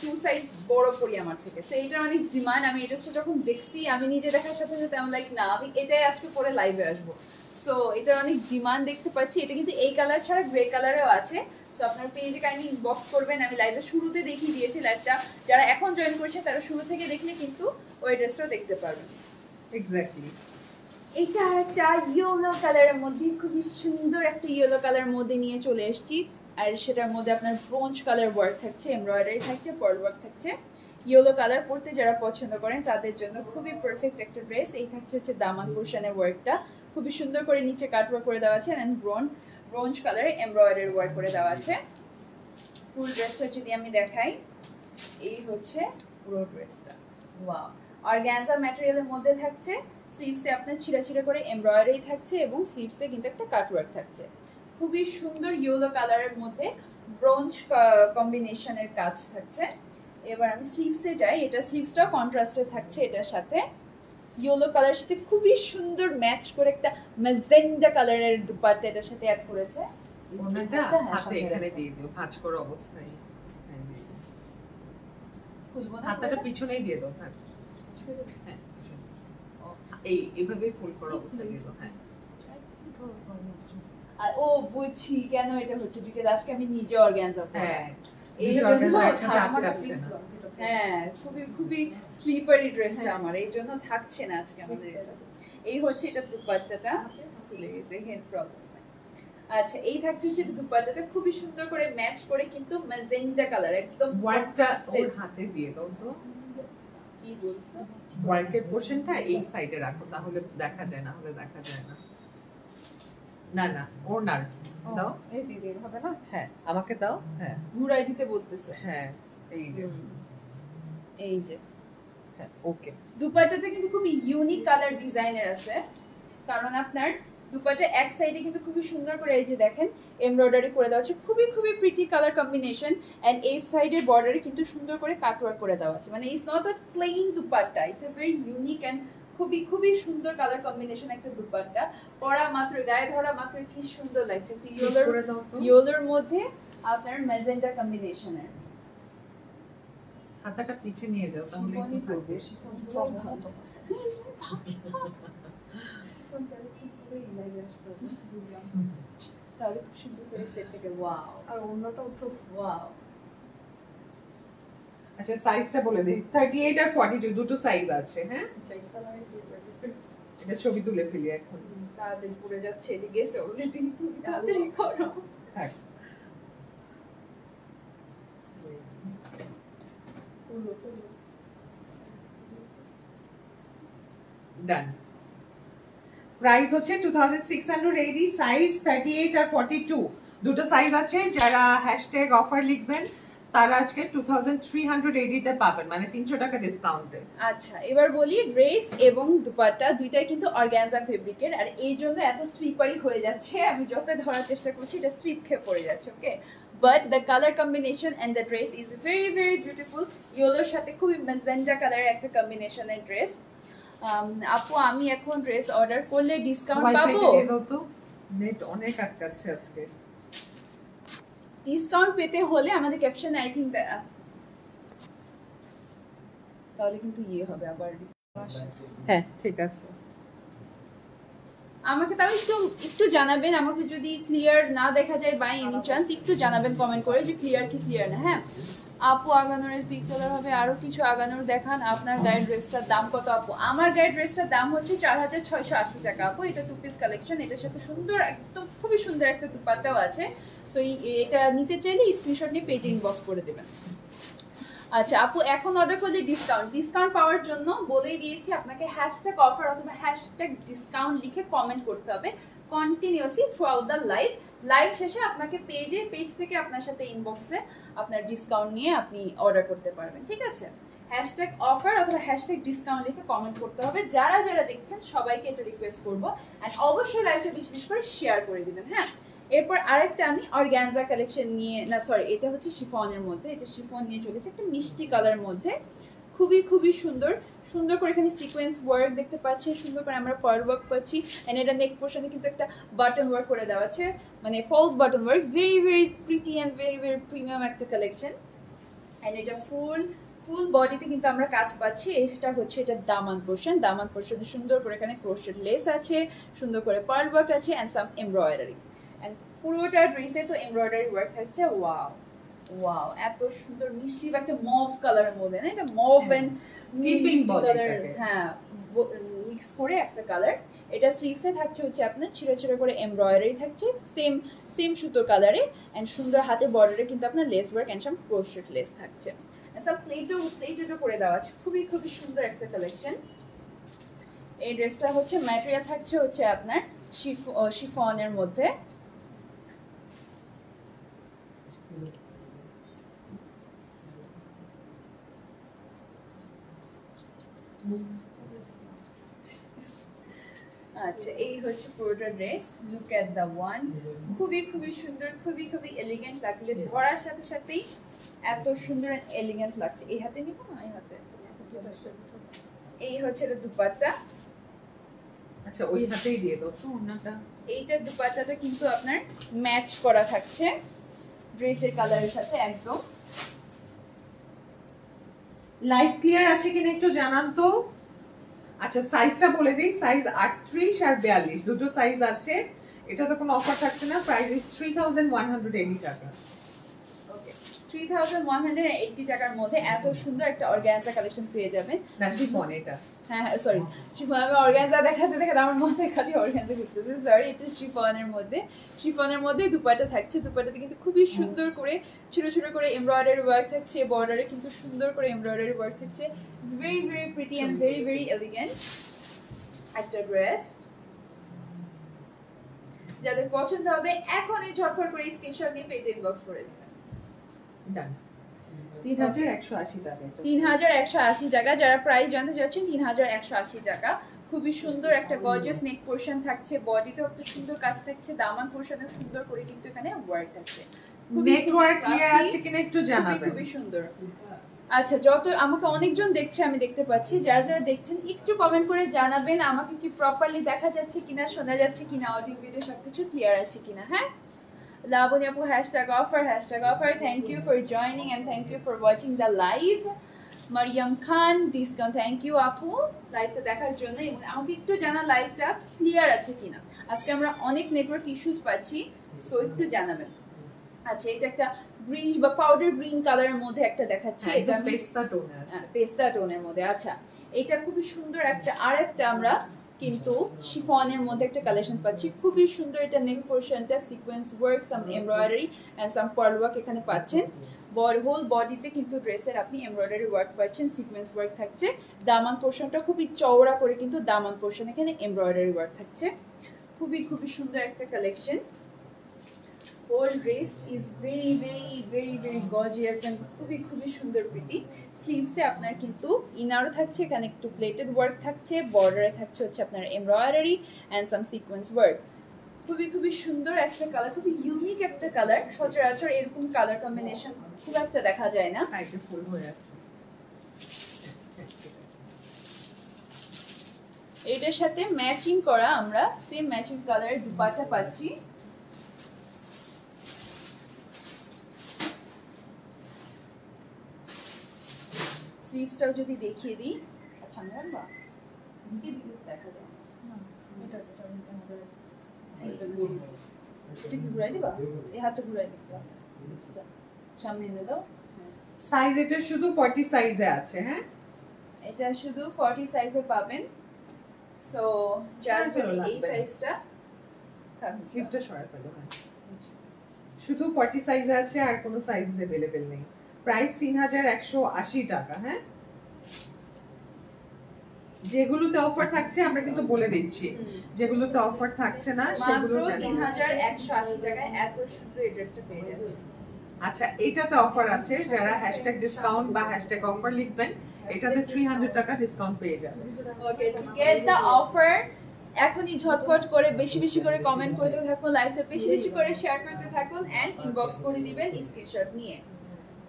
2 সাইজ বড় পরি আমার থেকে। সো এটা অনেক ডিমান্ড। আমি এটা যখন দেখছি, আমি নিজে দেখার সাথে সাথে আমি লাইক না, আমি এটাই আজকে পরে লাইভে আসবো। সো এটার অনেক ডিমান্ড দেখতে পাচ্ছি। এটা কিন্তু এই কালার ছাড়া গ্রে কালারেও আছে। সো আপনার পেজে কাইন্ডলি ইনবক্স করবেন। আমি লাইভের শুরুতে দেখিয়ে দিয়েছি, লাইভটা যারা এখন জয়েন করছে তারা শুরু থেকে দেখলে কিন্তু ওই ড্রেসটাও দেখতে পারবেন। এক্স্যাক্টলি। এটা একটা ইয়েলো কালারের মধ্যে, খুবই সুন্দর একটা ইয়েলো কালারের মধ্যে নিয়ে চলে এসেছি। আর সেটার মধ্যে আপনার ব্রোঞ্জ কালার ওয়ার্ক থাকছে, এমব্রয়ডারি থাকছে, পার্ল ওয়ার্ক থাকছে। ইয়েলো কালার পরতে যারা পছন্দ করেন তাদের জন্য খুবই পারফেক্ট একটা ড্রেস। এই থাকছে হচ্ছে দামান পোর্শনের ওয়ার্কটা, খুবই সুন্দর করে নিচে কাটওয়ার্ক করে দেওয়া আছে, এন্ড ব্রোঞ্জ কালারে এমব্রয়ডারি ওয়ার্ক করে দেওয়া আছে। ফুল ড্রেসটা যদি আমি দেখাই, এই হচ্ছে পুরো ড্রেসটা। ওয়াও, অর্গানজা ম্যাটেরিয়ালের মধ্যে থাকছে। স্লিভসে আপনার ছিঁড়া ছিঁড়া করে এমব্রয়ডারি থাকছে এবং স্লিভসে কিন্তু একটা কাটওয়ার্ক থাকছে। খুবই সুন্দর ইয়েলো কালারের মধ্যে ব্রোঞ্জ কম্বিনেশনের কাজ থাকছে। এবার আমি স্লিভসে যাই, এটা স্লিভসটাও কন্ট্রাস্টে থাকছে এটার সাথে। ইয়েলো কালারের সাথে খুবই সুন্দর ম্যাচ করে একটা ম্যাজেন্ডা কালারের দুপাট্টা এটার সাথে অ্যাড করেছে। ওনাটা হাতে এখানে দিয়ে দিও, ভাঁজ করা অবস্থায় খুলবো না, হাতটা পিছনেই দিয়ে দাও। হ্যাঁ, এই এভাবে ফুল করা অবস্থায় দিয়ে দাও। হ্যাঁ, আর ও বুঝছি কেন এটা হচ্ছে, বিকজ আজকে আমি নিজে অর্গানজা পরি। হ্যাঁ, এই জন্য আমার কাছে না। হ্যাঁ, খুবই খুবই স্লিপারি ড্রেসটা আমার, এই জন্য থাকছে না আজকে আমাদের এটা। এই হচ্ছে এটা দুপাট্টাটা, খুলে গেছে, হেড প্রবলেম। আচ্ছা, এই থাকছে হচ্ছে দুপাট্টাটা খুবই সুন্দর করে ম্যাচ করে, কিন্তু ম্যাজেন্টা কালার একদম। ওয়ার্কটা ওর হাতে দিয়ে দাও তো। কি বলছো? ওয়ার্কের পোরশনটা এই সাইডে রাখো, তাহলে দেখা যায়, না হলে দেখা যায় না। না না, ওর না দাও। এই যে হবে না? হ্যাঁ, আমাকে দাও। হ্যাঁ, ঘুরাই দিতে বলতেছে। হ্যাঁ, এই যে, এই যে। হ্যাঁ, ওকে। দুপাট্টাটা কিন্তু খুবই ইউনিক কালার ডিজাইনের আছে, কারণ আপনার দুপাট্টা এক সাইডে কিন্তু খুবই সুন্দর করে এই যে দেখেন এমব্রয়ডারি করে দেওয়া আছে, খুবই খুবই প্রিটি কালার কম্বিনেশন। এন্ড এই সাইডের বর্ডারে কিন্তু সুন্দর করে কাটওয়ার্ক করে দেওয়া আছে, মানে it's not a plain dupatta, it's a very unique and খুবই খুবই সুন্দর কালার কম্বিনেশন একটা দুপাট্টা। পরা মাত্র, গায়ে ধরা মাত্র কি সুন্দর লাগছে, একটা ইয়েলোর মধ্যে আপনার ম্যাজেন্টা কম্বিনেশনের। হাতাটা পিছে নিয়ে যাও, তাহলে একটু পড়বে। তাহলে খুব সুন্দর করে সেট থেকে। ওয়াও, আর অন্যটাও তো ওয়াও। আচ্ছা, সাইজটা বলে দিই, 38 আর 42 দুটো সাইজ আছে। হ্যাঁ, এটা ছবি তুলে ফেলি এখন। তাড়াতাড়ি পড়ে যাচ্ছে, এদিকে গেছে অলরেডি, তাড়াতাড়ি করো। থাক, ডান। প্রাইস হচ্ছে 2680, সাইজ 38 আর 42 দুটো সাইজ আছে। যারা হ্যাশট্যাগ অফার লিখবেন তারা আজকে 2380 তে পাবেন, মানে 300 টাকা ডিসকাউন্টে। আচ্ছা, এবার বলি, ড্রেস এবং দুপাট্টা দুইটাই কিন্তু অর্গানজা ফেব্রিকের, আর এই জন্য এত স্লিপারি হয়ে যাচ্ছে। আমি যত ধরার চেষ্টা করছি এটা স্লিপ খেয়ে পড়ে যাচ্ছে। Okay, but the colour combination and the dress is very very beautiful. ইয়েলোর সাথে খুবই ম্যাজেন্টা কালারের একটা কম্বিনেশনের ড্রেস। আপু, আমি এখন ড্রেস অর্ডার করলে ডিসকাউন্ট পাবো? নেট অনেক আটকাচ্ছে আজকে। ডিসকাউন্ট পেতে হলে আমাদের ক্যাপশনে আই থিংক তাহলে কিন্তু ইয়ে হবে আবার। হ্যাঁ, ঠিক আছে। আমাকে তাও একটু জানাবেন, আমাকে যদি ক্লিয়ার না দেখা যায় বাই এনি চান্স একটু জানাবেন কমেন্ট করে যে ক্লিয়ার কি ক্লিয়ার না। হ্যাঁ আপু, আগানোর পিক কালার হবে, আরো কিছু আগানোর দেখান। আপনার গায়ের ড্রেসটার দাম কত আপু? আমার গায়ের ড্রেসটার দাম হচ্ছে 4680 টাকা আপু। এটা টু পিস কালেকশন, এটার সাথে সুন্দর একদম খুবই সুন্দর একটা দুপাট্টাও আছে। সো এটা নিতে চাইলে স্ক্রিনশট নিয়ে পেজে ইনবক্স করে দেবেন। আচ্ছা আপু, এখন অর্ডার করলে ডিসকাউন্ট পাওয়ার জন্য বলেই দিয়েছি, আপনাকে হ্যাশট্যাগ অফার অথবা হ্যাশট্যাগ ডিসকাউন্ট লিখে কমেন্ট করতে হবে continuously through out the live শেষে আপনাকে পেজ থেকে আপনার সাথে ইনবক্সে আপনার ডিসকাউন্ট নিয়ে আপনি অর্ডার করতে পারবেন। ঠিক আছে, হ্যাশট্যাগ অফার অথবা হ্যাশট্যাগ ডিসকাউন্ট লিখে কমেন্ট করতে হবে। যারা যারা দেখছেন সবাইকে এটা রিকোয়েস্ট করবো, অ্যান্ড অবশ্যই লাইভটা বেশি বেশি করে শেয়ার করে দিবেন। হ্যাঁ, এরপর আরেকটা আমি অর্গানজা কালেকশন নিয়ে, না সরি, এটা হচ্ছে শিফনের মধ্যে, এটা শিফন নিয়ে চলেছে একটা মিষ্টি কালার মধ্যে, খুবই খুবই সুন্দর সুন্দর করে এখানে সিকোয়েন্স ওয়ার্ক দেখতে পাচ্ছি, সুন্দর করে আমরা পার্ল ওয়ার্ক পাচ্ছি। এন্ড এটা নেক পোর্শনে কিন্তু একটা বাটন ওয়ার্ক করে দেওয়া আছে, মানে falls button work, very very pretty and very very premium একটা কালেকশন। এন্ড এটা ফুল ফুল বডিতে কিন্তু আমরা কাজ পাচ্ছি। এটা হচ্ছে এটা দামান পোর্শন, দামান পোর্শনে সুন্দর করে এখানে ক্রোশেট লেস আছে, সুন্দর করে পার্ল ওয়ার্ক আছে এন্ড সাম এমব্রয়ডারি। এন্ড পুরোটা ড্রেসে তো এমব্রয়ডারি ওয়ার্ক থাকছে। ওয়াও ওয়াও, এত সুন্দর মিষ্টি একটা মভ কালারের মধ্যে না, এটা মভ এন্ড টিপিং কালার, হ্যাঁ মিক্স করে একটা কালার। এটা স্লিভসে থাকছে হচ্ছে আপনার ছিঁড়ে ছিঁড়ে করে এমব্রয়ডারি থাকছে সেম সেম সুতোর কালারে এন্ড সুন্দর হাতে বর্ডারে কিন্তু আপনার lace work and some crochet lace থাকছে। সব প্লেটও করে দেওয়া আছে, খুবই খুবই সুন্দর একটা কালেকশন। এই ড্রেসটা হচ্ছে ম্যাটেরিয়াল থাকছে হচ্ছে আপনার শিফনের মধ্যে। আচ্ছা, এই হচ্ছে পুরোটা dress. Look at the one, খুবই খুবই সুন্দর, খুবই খুবই এলিগেন্ট লাগলে ধরার সাথে সাথেই এত সুন্দর এলিগেন্ট লাগছে। এই হাতে নিব না, এই হাতে। এই হচ্ছে এটা দুপাট্টা। আচ্ছা, ওই হাতেই দিয়ে দাও তো ওনাটা। এইটার দুপাট্টাটা কিন্তু আপনার ম্যাচ করা থাকছে ড্রেসের কালারের সাথে একদম। লাইভ ক্লিয়ার আছে কিনা একটু জানান তো। আচ্ছা, সাইজটা বলে দিই, সাইজ 38 আর 42 দুটো সাইজ আছে। এটা তো কোনো অফার থাকছে না, প্রাইস ইজ 3180 টাকা। ওকে, 3180 টাকার মধ্যে এত সুন্দর একটা অর্গানজা কালেকশন পেয়ে যাবেন। না, শিফন এটা। হ্যাঁ হ্যাঁ, সরি, শিফন। আমি অর্গানজা দেখাতে দেখাতে আমার মাথায় খালি অর্গানজা ঘুরতেছে, সরি। এটা শিফনের মধ্যে দুপাট্টা থাকছে। দুপাট্টাতে কিন্তু খুবই সুন্দর করে ছোট ছোট করে এমব্রয়ডারি ওয়ার্ক থাকছে, বর্ডারে কিন্তু সুন্দর করে এমব্রয়ডারি ওয়ার্ক থাকছে। It's very very pretty and very very elegant একটা ড্রেস। যাদের পছন্দ হবে এখনই ঝটফট করে স্ক্রিনশট নিয়ে পেজে ইনবক্স করে দিবেন। ডান। 3180 টাকা। 3180 টাকা। যারা প্রাইস জানতে চাচ্ছেন, 3180 টাকা। খুবই সুন্দর একটা গর্জিয়াস নেক পোরশন থাকছে, বডিতেও একটা সুন্দর কাজ থাকছে, দামান পোরশনে সুন্দর করে কিন্তু এখানে ওয়ার্ক থাকছে। নেটওয়ার্ক ক্লিয়ার আছে কিনা একটু জানাবেন। খুবই সুন্দর। আচ্ছা, যত আমাকে অনেকজন দেখছে আমি দেখতে পাচ্ছি, যারা যারা দেখছেন একটু কমেন্ট করে জানাবেন আমাকে কি প্রপারলি দেখা যাচ্ছে কিনা, শোনা যাচ্ছে কিনা, অডিও ভিডিও সবকিছু ক্লিয়ার আছে কিনা। হ্যাঁ, Lavanya Apu, #offer. Thank you for joining and thank you for watching the live. Mariam Khan, discount. Thank you আপু লাইভটা দেখার জন্য, এবং আমাকে একটু জানা লাইভটা ক্লিয়ার আছে কিনা। আজকে আমরা অনেক নেটওয়ার্ক ইস্যুস পাচ্ছি, সো একটু জানাবেন। আচ্ছা, এটা একটা গ্রিনিশ বা পাউডার গ্রিন কালারের মধ্যে একটা দেখাচ্ছে, এটা পেস্তা টোন আছে, পেস্তা টোনের মধ্যে। আচ্ছা, এটা খুবই সুন্দর একটা আরেকটা আমরা কিন্তু শিফনের মধ্যে একটা কালেকশন পাচ্ছি, খুবই সুন্দর। এটা নেক পোরশনটা sequence work, some embroidery and some pearl work এখানে পাচ্ছেন। হোল বডিতে কিন্তু ড্রেসের আপনি এমব্রয়ডারি ওয়ার্ক পাচ্ছেন, সিকোয়েন্স ওয়ার্ক থাকছে। দামান পোরশনটা খুবই চওড়া করে কিন্তু দামান পোরশন এখানে এমব্রয়ডারি ওয়ার্ক থাকছে। খুবই খুবই সুন্দর একটা collection. Whole dress is very very very very gorgeous and খুবই খুবই সুন্দর প্রিটি। স্লিভসে আপনার কিন্তু ইনারও থাকছে, এখানে একটু প্লেটেড ওয়ার্ক থাকছে, বর্ডারে থাকছে হচ্ছে আপনার embroidery and some sequence work. খুবই খুবই সুন্দর একটা কালার, খুবই ইউনিক একটা কালার। সচরাচর এরকম কালার কম্বিনেশন খুব একটা দেখা যায় না। সাইডে ফুল হয়ে আছে। এটার সাথে ম্যাচিং করা আমরা সেম ম্যাচিং কালারের দুপাট্টা পাচ্ছি। স্লিভসটাও যদি দেখিয়ে দিই। আচ্ছা, আমি রাখবা দিকে দিকে দেখা যায় না, এটা এটা কি ঘুরাই দিবা, এই হাতটা ঘুরাই দিবা, স্লিভসটা সামনে এনে দাও। সাইজ এটা শুধু 40 সাইজে আছে। হ্যাঁ, এটা শুধু 40 সাইজে পাবেন। সো যার জন্য এই সাইজটা থাকবে। স্লিপটা সরাই ফেলো। শুধু 40 সাইজে আছে, আর কোনো সাইজ अवेलेबल নেই। প্রাইস 3180 টাকা। হ্যাঁ, যেগুলোতে অফার থাকছে আমরা কিন্তু বলে দিচ্ছি, যেগুলোতে অফার থাকছে না সেগুলো মাত্র 3180 টাকায় এত সুন্দর এই ড্রেসটা পেয়ে যাচ্ছে। আচ্ছা, এটাতে অফার আছে, যারা #ডিসকাউন্ট বা #অফার লিখবেন এটাতে 300 টাকা ডিসকাউন্ট পেয়ে যাবেন। ওকে, টু গেট দ্য অফার এখনই ঝটফট করে বেশি বেশি করে কমেন্ট করতে থাকুন, লাইভটা বেশি বেশি করে শেয়ার করতে থাকুন এন্ড ইনবক্স করে দিবেন স্ক্রিনশট নিয়ে।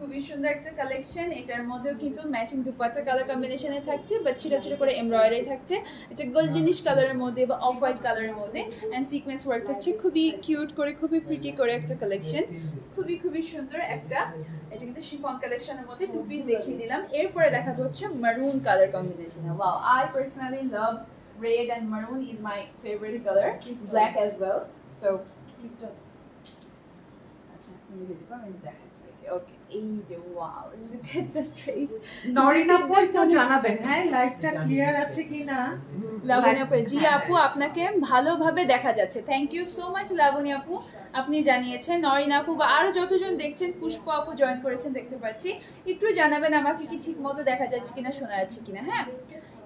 খুবই সুন্দর একটা কালেকশন। এটার মধ্যেও কিন্তু ম্যাচিং দুপাট্টা কালার কম্বিনেশনে থাকছে, বাট ছিটা ছিটা করে এমব্রয়ডারি থাকছে। এটা গোল্ডেনিশ কালারের মধ্যে বা অফ হোয়াইট কালারের মধ্যে, অ্যান্ড সিকোয়েন্স ওয়ার্ক থাকছে। খুবই কিউট করে, খুবই প্রিটি করে একটা কালেকশন, খুবই খুবই সুন্দর একটা। এটা কিন্তু শিফন কালেকশনের মধ্যে 2 পিস দেখিয়ে দিলাম। এরপরে দেখাবো হচ্ছে মারুন colour combination. Wow, I personally love red and maroon is my favorite color, black as well. So আচ্ছা তুমি যদি পারো আমি দেখাই। ওকে, এই যে wow, look at the trace. Narina আপু তো জানাবেন হ্যাঁ লাইভটা ক্লিয়ার আছে কিনা। লাবণী আপু, জি আপু আপনাকে ভালোভাবে দেখা যাচ্ছে। Thank you so much Laboni আপু, আপনি জানিয়েছেন। নরিনা আপু বা আরো যতজন দেখছেন, পুষ্প আপু জয়েন করেছেন দেখতে পাচ্ছি। একটু জানাবেন আমাকে কি ঠিক মতো দেখা যাচ্ছে কিনা, শোনা যাচ্ছে কিনা। হ্যাঁ,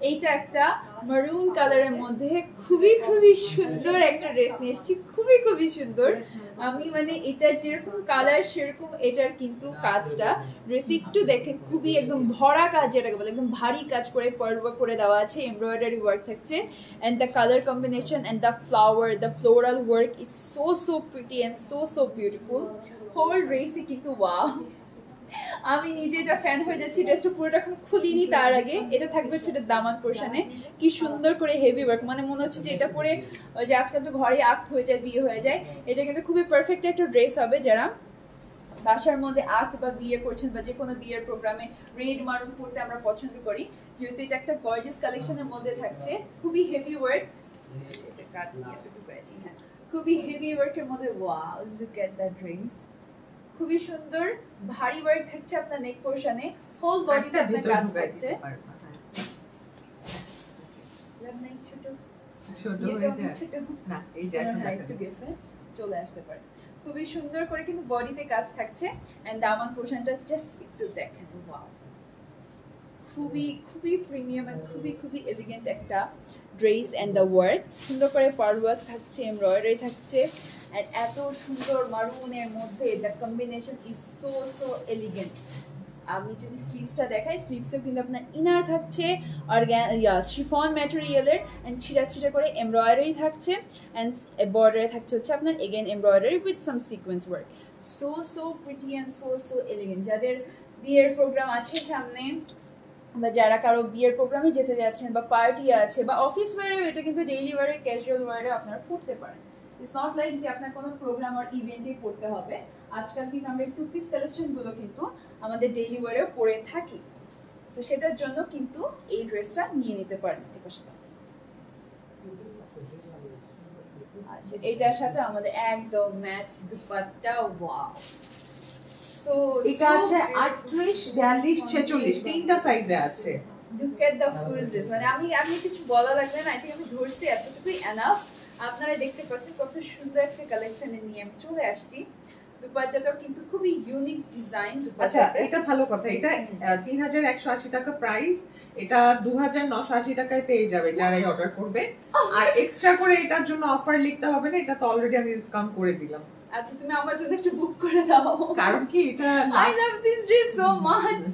এইটা একটা মারুন কালারের মধ্যে খুবই খুবই সুন্দর একটা ড্রেস নিয়ে এসেছি, খুবই খুবই সুন্দর। আমি মানে এটা যেরকম কালার সেরকম এটার কিন্তু কাজটা ড্রেস একটু দেখেন, খুবই একদম ভরা কাজ, যেটাকে বলে একদম ভারী কাজ করে পার্ল ওয়ার্ক করে দেওয়া আছে, এমব্রয়ডারি ওয়ার্ক থাকছে, and the colour combination and the flower, the floral work is so so pretty and so so beautiful. Whole ড্রেসই কিন্তু ওয়াও, আমি নিজে এটা ফ্যান হয়ে যাচ্ছি। ড্রেসটা পুরোটা এখন খুলিনি, তার আগে এটা থাকবে হচ্ছে এটা দামান পোর্শনে, কি সুন্দর করে হেভি ওয়ার্ক, মানে মনে হচ্ছে যে এটা পরে যে আজকাল তো ঘরে আক্ত হয়ে যায়, বিয়ে হয়ে যায়, এটা কিন্তু খুবই পারফেক্ট একটা ড্রেস হবে যারা বাসার মধ্যে আক্ত বা বিয়ে করছেন বা যে কোনো বিয়ের প্রোগ্রামে রেড মারুন পরতে আমরা পছন্দ করি, যেহেতু এটা একটা গর্জিয়াস কালেকশনের মধ্যে থাকছে। খুবই হেভি ওয়ার্ক, খুবই হেভি ওয়ার্কের মধ্যে। Wow, look at the dress, খুবই সুন্দর ভারী ওয়ার্ক থাকছে আপনার নেক পোরশনে, হোল বডিতে আপনার কাজ থাকছে। চলে আসতে পারে, খুবই সুন্দর করে কিন্তু বডিতে কাজ থাকছে, এন্ড দামান পোরশনটা জাস্ট একটু দেখেন। ওয়াও, খুবই খুবই প্রিমিয়াম এন্ড খুবই খুবই এলিগেন্ট একটা ড্রেস, এন্ড দ্য ওয়ার্ক সুন্দর করে পার্ল ওয়ার্ক থাকছে, এমব্রয়ডারি থাকছে, and এত সুন্দর মারুনের মধ্যে the combination is so so elegant. আমি যদি স্লিভসটা দেখাই, স্লিভসেও কিন্তু আপনার ইনার থাকছে শিফন ম্যাটেরিয়ালের, এন্ড ছিটা ছিটা করে এমব্রয়ডারি থাকছে, এন্ড বর্ডারে থাকছে হচ্ছে আপনার again embroidery with some sequence work. So so pretty and so so elegant. যাদের বিয়ের প্রোগ্রাম আছে সামনে, বা যারা কারো বিয়ের প্রোগ্রামে যেতে যাচ্ছেন, বা পার্টি আছে, বা অফিস ওয়ারেও, এটা কিন্তু ডেইলি ওয়ারে, ক্যাজুয়াল ওয়ারে আপনারা পড়তে পারেন। ইটস নট লাইক যে আপনার কোনো প্রোগ্রাম আর ইভেন্টে পড়তে হবে। আজকাল কিন্তু আমরা 2 পিস কালেকশনগুলো কিন্তু আমাদের ডেইলি ওয়ারেও পরে থাকি, সো সেটার জন্য কিন্তু এই ড্রেসটা নিয়ে নিতে পারেন। আচ্ছা, এটার সাথে আমাদের একদম ম্যাচ দুপাট্টা। ওয়াও, সো এটা আছে 38, 42, 46 তিনটা সাইজে আছে। Look at the full dress, মানে আমি কিছু বলা লাগবে না, আই থিংক আমি ধরছি, এতটুকুই এনাফ। আপনারা দেখতে পাচ্ছেন কত সুন্দর একটা কালেকশনে নিয়ে আমি চলে আসছি। দুপাট্টাটাও কিন্তু খুবই ইউনিক ডিজাইন। আচ্ছা, এটা ভালো কথা, এটা 3180 টাকা প্রাইস, এটা 2980 টাকায় পেয়ে যাবে যারাই অর্ডার করবে। আর এক্সট্রা করে এটার জন্য অফার লিখতে হবে না, এটা তো অলরেডি আমি ডিসকাউন্ট করে দিলাম। আচ্ছা, তুমি আমার জন্য একটু বুক করে দাও, কারণ কি এটা I love this dress so much.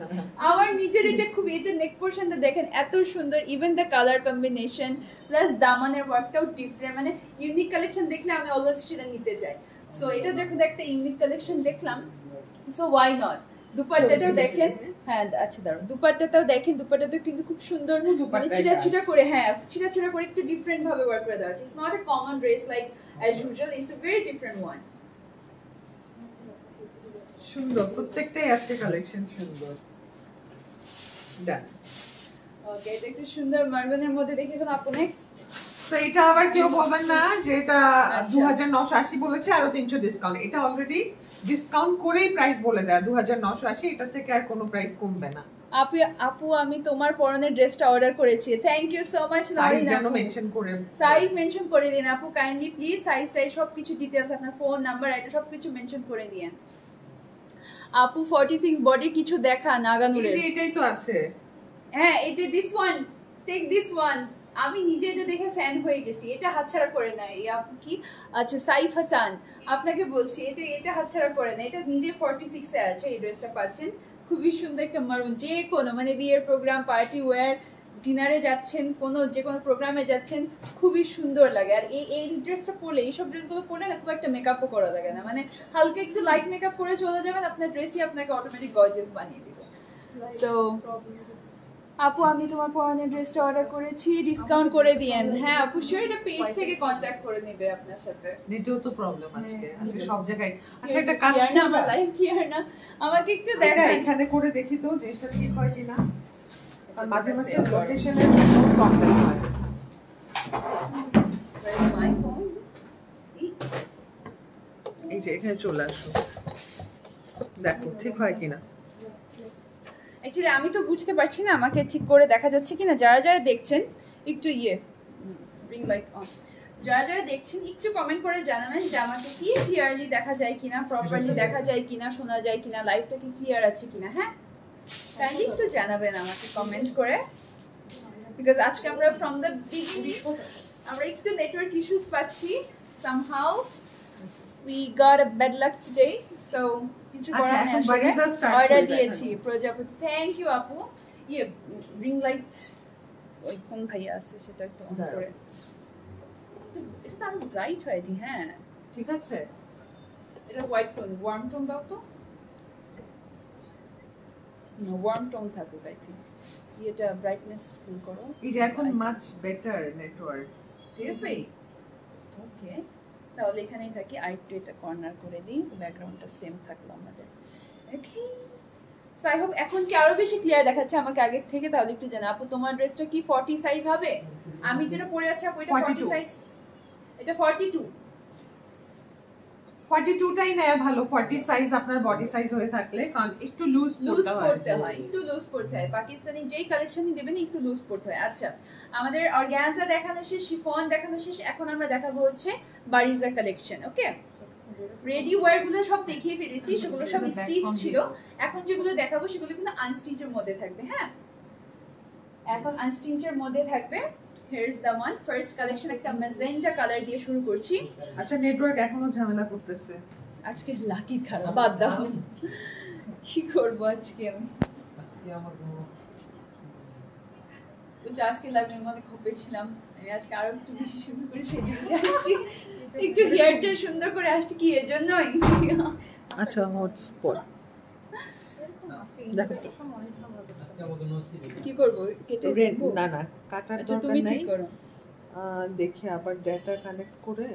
আমার নিজের এটা খুব, এটা নেক পোরশনটা দেখেন এত সুন্দর, even the colour combination plus দামানের ওয়ার্কটাও ডিফারেন্ট, মানে ইউনিক কালেকশন দেখলে আমি অলওয়েজ সেটা নিতে চাই। সো এটা যখন একটা ইউনিক কালেকশন দেখলাম, সো ওয়াই নট। দুপাট্টাটাও দেখেন, হ্যাঁ আচ্ছা দাঁড়াও, দুপাট্টাটাও দেখেন, দুপাট্টাটাও কিন্তু খুব সুন্দর, মানে ছিটা ছিটা করে, হ্যাঁ ছিটা ছিটা করে একটু ডিফারেন্ট ভাবে ওয়ার্ক করে দেওয়া আছে। It's not a common dress like as usual, it's a very different one. সুন্দর, প্রত্যেকটাই আজকে কালেকশন সুন্দর। ডান, ওকে, এটা একটু সুন্দর মার্বেলের মধ্যে দেখে ফেলো আপু। নেক্সট, তো এটা আবার কেউ বলবেন না যে এটা 2980 বলেছে আরো 300 ডিসকাউন্ট, এটা অলরেডি ডিসকাউন্ট করেই প্রাইস বলে দেয় 2980, এটা থেকে আর কোনো প্রাইস কমবে না। আপু আমি তোমার পরনের ড্রেসটা অর্ডার করেছি, thank you so much. Size যেন মেনশন করে, সাইজ মেনশন করে দিন আপু কাইন্ডলি প্লিজ, সাইজটা সবকিছু ডিটেইলস, আপনার ফোন নাম্বার, এটা সবকিছু মেনশন করে দিয়েন আপু। 46 বডি কিছু দেখা নাগানুরের, এটাই তো আছে। হ্যাঁ, এটা this one, take this one. আমি নিজে এটা দেখে ফ্যান হয়ে গেছি, এটা হাতছাড়া করে না এই আপু। কি আচ্ছা, সাইফ হাসান আপনাকে বলছি, এটা হাতছাড়া করে না, এটা নিজে 46 এ আছে। এই ড্রেসটা পাচ্ছেন, খুবই সুন্দর একটা মারুন, যে কোনো মানে বিয়ের প্রোগ্রাম, পার্টি ওয়্যার, ডিনারে যাচ্ছেন, যে কোনো প্রোগ্রামে যাচ্ছেন, খুবই সুন্দর লাগে। আর এই ড্রেসটা পরলে, এইসব ড্রেসগুলো পরলে না খুব একটা মেকআপও করা লাগে না, মানে হালকা একটু লাইট মেকআপ করে চলে যাবেন, আপনার ড্রেসই আপনাকে অটোমেটিক গর্জিয়াস বানিয়ে দিবে। সো আপু, আমি তোমার পরনের ড্রেসটা অর্ডার করেছি, ডিসকাউন্ট করে দিয়েন। হ্যাঁ আপু, শিওর, এটা পেজ থেকে কন্ট্যাক্ট করে নেবে আপনার সাথে। নেটেও তো প্রবলেম আজকে সব জায়গায়। আচ্ছা একটা কাজ না, আমার লাইফ ক্লিয়ার না, আমাকে একটু দেখান। এখানে করে দেখি তো জিনিসটা ঠিক হয় কিনা, আর মাঝে মাঝে লোকেশনের জন্য প্রবলেম হয়। এই যে এখানে চলে আসো, দেখো ঠিক হয় কিনা। অ্যাকচুয়ালি আমি তো বুঝতে পারছি না আমাকে ঠিক করে দেখা যাচ্ছে কিনা। যারা যারা দেখছেন একটু ব্রিং লাইট অন, যারা দেখছেন একটু কমেন্ট করে জানাবেন যে আমাকে কি ক্লিয়ারলি দেখা যায় কিনা, প্রপারলি দেখা যায় কিনা, শোনা যায় কিনা, লাইভটা কি ক্লিয়ার আছে কিনা। হ্যাঁ, কাইন্ডলি একটু জানাবেন আমাকে কমেন্ট করে, বিকজ আজকে আমরা ফ্রম দ্য বিগিনিং আমরা একটু নেটওয়ার্ক ইস্যুস পাচ্ছি। Somehow we got a bad luck today, so কিছু করার নেই, আসলে অর্ডার দিয়েছি প্রজাপতি। থ্যাংক ইউ আপু। রিং লাইট ওই কোন ভাইয়া আছে সেটা একটু অন করে, এটা তো আরো ব্রাইট হয়। হ্যাঁ ঠিক আছে, এটা হোয়াইট টোন, ওয়ার্ম টোন দাও তো, ওয়ার্ম টোন থাকুক। আই থিঙ্ক এটা ব্রাইটনেস ফুল করো। এই যে এখন মাচ বেটার নেটওয়ার্ক। সিরিয়াসলি? ওকে, তাহলে এখানেই থাকি, আরেকটু এটা কর্নার করে দিই, ব্যাকগ্রাউন্ডটা সেম থাকলো আমাদের। ওকে, সো আই হোপ এখন কি আরো বেশি ক্লিয়ার দেখাচ্ছে আমাকে আগের থেকে। তাহলে একটু জানা আপু, তোমার ড্রেসটা কি 40 সাইজ হবে? আমি যেটা পরে আছি আপু এটা 40 সাইজ, এটা 42। 42টাই নেওয়া ভালো, 40 সাইজ আপনার বডি সাইজ হয়ে থাকলে, কারণ একটু লুজ পড়তে হয়, একটু লুজ পড়তে হয়। পাকিস্তানি যেই কালেকশনই দেবেন একটু লুজ পড়তে হয়। আচ্ছা, আমাদের অর্গানজা দেখানো শেষ, শিফন দেখানো শেষ, এখন আমরা দেখাবো হচ্ছে বারিজা কালেকশন। ওকে, রেডি ওয়্যার গুলো সব দেখিয়ে ফেলেছি, সেগুলো সব স্টিচ ছিল। এখন যেগুলো দেখাবো সেগুলো কিন্তু আনস্টিচের মধ্যে থাকবে। হ্যাঁ, এখন আনস্টিচের মধ্যে থাকবে। Here's the one, first collection, একটা ম্যাজেন্টা কালার দিয়ে শুরু করছি। আচ্ছা, নেটওয়ার্ক এখনো ঝামেলা করতেছে আজকে লাকি খারাপ, বাদ দাও, কি করবো আজকে আমি। আজকে লাইভের মধ্যে খোপেছিলাম, আমি আজকে আরো একটু বেশি সুন্দর করে সেজে আসছি, একটু হেয়ারটা সুন্দর করে আসছি, কি এর জন্যই। আচ্ছা, হটস্পট দেখো কি করব, কেটে দেব? না না, কাটার আচ্ছা দরকার তুমি নাই, ঠিক করো। দেখি আবার ডেটা কানেক্ট করে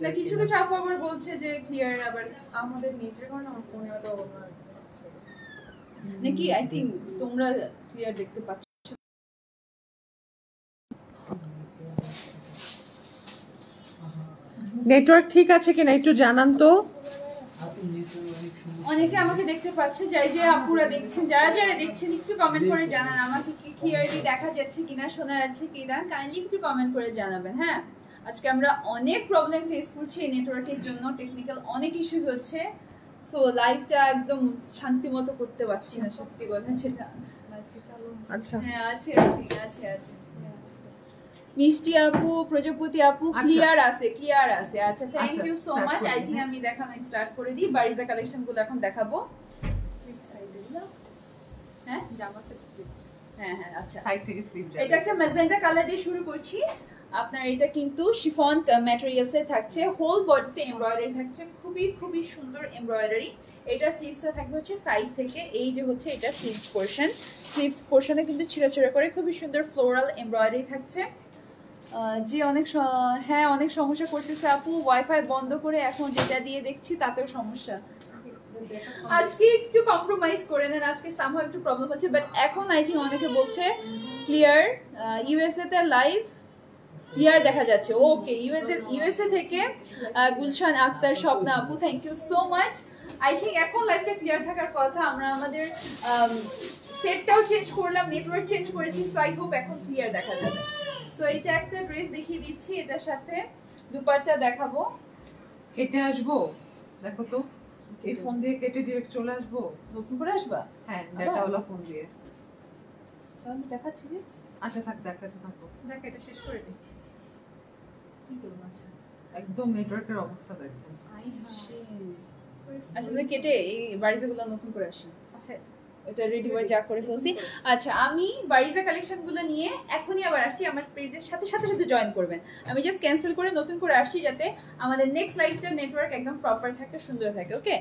না, কিছু কিছু আপু আবার বলছে যে ক্লিয়ার, আবার আমাদের নেটের কারণে আমার ফোনে অত নাকি, আই থিংক তোমরা ক্লিয়ার দেখতে পাচ্ছ। নেটওয়ার্ক ঠিক আছে কিনা একটু জানান তো। অনেকে আমাকে দেখতে পাচ্ছে, যাই যে আপুরা দেখছেন, যারা যারা দেখছেন একটু কমেন্ট করে জানান আমাকে কি ক্লিয়ারলি দেখা যাচ্ছে কিনা, শোনা যাচ্ছে কিনা, কাইন্ডলি একটু কমেন্ট করে জানাবেন। হ্যাঁ, আজকে আমরা অনেক প্রবলেম ফেস করছি এই নেটওয়ার্কের জন্য, টেকনিক্যাল অনেক ইস্যুস হচ্ছে। সো লাইভটা একদম শান্তি মতো করতে পারছি না, সত্যি কথা যেটা। আচ্ছা, হ্যাঁ আছে, আছে আছে। মিষ্টি আপু, প্রজাপতি আপু, ক্লিয়ার আছে, ক্লিয়ার আছে। আচ্ছা, thank you so much. I think আমি দেখানো স্টার্ট করে দিই। বারিজা কালেকশন গুলো এখন দেখাবো। হ্যাঁ হ্যাঁ হ্যাঁ, আচ্ছা, সাইড থেকে স্লিপ যাবে। এটা একটা ম্যাজেন্টা কালার দিয়ে শুরু করছি। আপনার এটা কিন্তু শিফন ম্যাটেরিয়ালস এর থাকছে, হোল বডিতে এমব্রয়ডারি থাকছে, খুবই খুবই সুন্দর এমব্রয়ডারি। এটা স্লিভসটা থাকবে হচ্ছে সাইড থেকে, এই যে হচ্ছে এটা স্লিভস পোর্শন, স্লিভস পোর্শনে কিন্তু ছিঁড়া ছিঁড়া করে খুবই সুন্দর ফ্লোরাল এমব্রয়ডারি থাকছে। জি অনেক, হ্যাঁ অনেক সমস্যা করতেছে আপু, ওয়াইফাই বন্ধ করে এখন যেটা দিয়ে দেখছি তাতেও সমস্যা। আজকে একটু কম্প্রোমাইজ করে নেন, আজকে সামহাও একটু প্রবলেম হচ্ছে, বাট এখন আই থিঙ্ক অনেকে বলছে ক্লিয়ার। ইউএসএ তে লাইভ ক্লিয়ার দেখা যাচ্ছে। ওকে, ইউএসএ থেকে গুলশান আক্তার, স্বপ্না আপু, thank you so much. I think এখন লাইভটা ক্লিয়ার থাকার কথা। আমরা আমাদের সেটটাও চেঞ্জ করলাম, নেটওয়ার্ক চেঞ্জ করেছি, সো আই হোপ এখন ক্লিয়ার দেখা যাবে। সো এটা একটা ড্রেস দেখিয়ে দিচ্ছি, এটার সাথে দুপাট্টা দেখাবো। কেটে আসবো, দেখো তো এই ফোন দিয়ে কেটে ডিরেক্ট চলে আসবো। নতুন করে আসবা? হ্যাঁ, ডেটাওয়ালা ফোন দিয়ে। আমি দেখাচ্ছি যে, আচ্ছা থাক, দেখাতে থাকো। দেখ এটা শেষ করে দিচ্ছি, কি করবো। আচ্ছা একদম নেটওয়ার্কের অবস্থা দেখো। আচ্ছা, তুমি কেটে এই বাড়িগুলো নতুন করে আসি। আচ্ছা এটা রেডি ওয়ার যা করে ফেলছি। আচ্ছা আমি বারিজা কালেকশনগুলো নিয়ে এখনই আবার আসছি, আমার পেজের সাথে সাথে সাথে জয়েন করবেন। আমি জাস্ট ক্যান্সেল করে নতুন করে আসছি যাতে আমাদের নেক্সট লাইভটা নেটওয়ার্ক একদম প্রপার থাকে, সুন্দর থাকে। ওকে